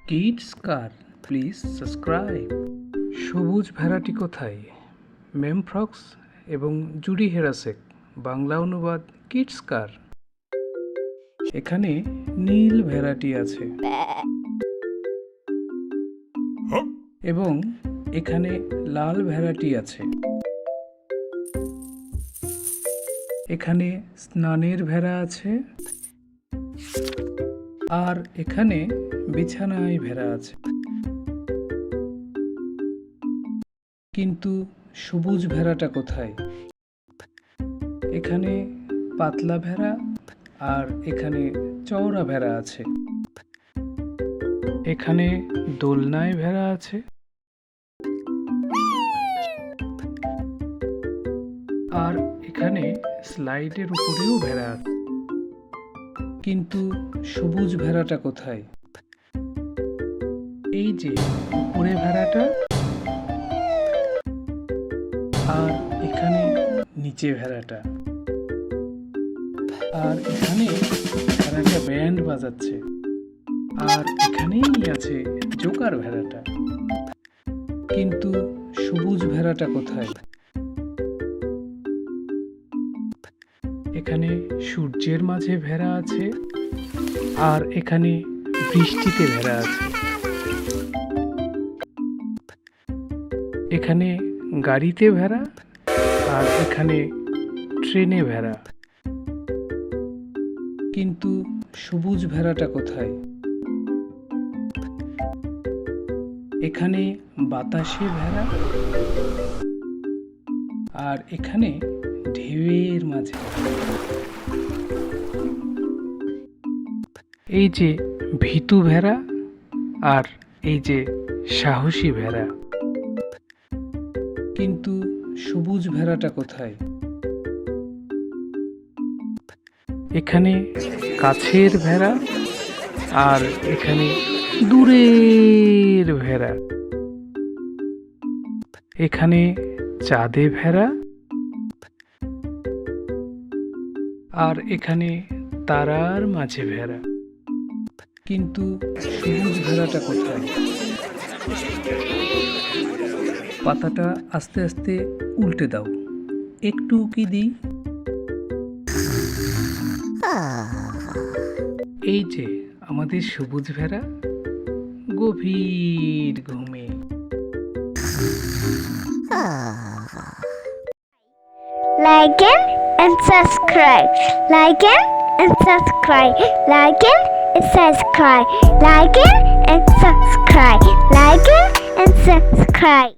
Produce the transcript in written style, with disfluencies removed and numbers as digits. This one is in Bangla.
Kids car, please subscribe. সবুজ ভেড়াটি কোথায়? মেম ফ্রক্স এবং জুডি হেরাসেক। বাংলা অনুবাদ কিডস কার। এখানে নীল ভেড়াটি আছে এবং এখানে লাল ভেড়াটি আছে। এখানে স্নানের ভেড়া আছে আর এখানে বিছানায় ভেড়া আছে। কিন্তু সবুজ ভেড়াটা কোথায়? এখানে পাতলা ভেড়া আর এখানে চওড়া ভেড়া আছে। এখানে দোলনায় ভেড়া আছে আর এখানে স্লাইডের উপরেও ভেড়া আছে। কিন্তু সবুজ ভেড়াটা কোথায়? এই যে উপরে ভেড়াটা আর এখানে নিচে ভেড়াটা, আর এখানে ভেড়াটা ব্যান্ড বাজাচ্ছে, আর এখানেই আছে জোকার ভেড়াটা। কিন্তু সবুজ ভেড়াটা কোথায়? এখানে সূর্যের মাঝে ভেড়া আছে আর এখানে বৃষ্টিতে ভেড়া আছে। এখানে গাড়িতে ভেড়া আর এখানে ট্রেনে ভেড়া। কিন্তু সবুজ ভেড়াটা কোথায়? এখানে বাতাসে ভেড়া আর এখানে ঢেউয়ের মাঝে। এই যে ভীতু ভেড়া আর এই যে সাহসী ভেড়া। কিন্তু সবুজ ভেড়াটা কোথায়? এখানে কাছের ভেড়া আর এখানে দূরের ভেড়া। এখানে চাঁদে ভেড়া আর এখানে তারার মাঝে ভেড়া। কিন্তু সবুজ ভেড়াটা কোথায়? পাতাটা আস্তে আস্তে উল্টে দাও, একটু উকি দিই। এই যে আমাদের সবুজ ভেড়া গভীর ঘুমে। Like and subscribe. Like and subscribe. Like and subscribe. Like and subscribe. Like and subscribe.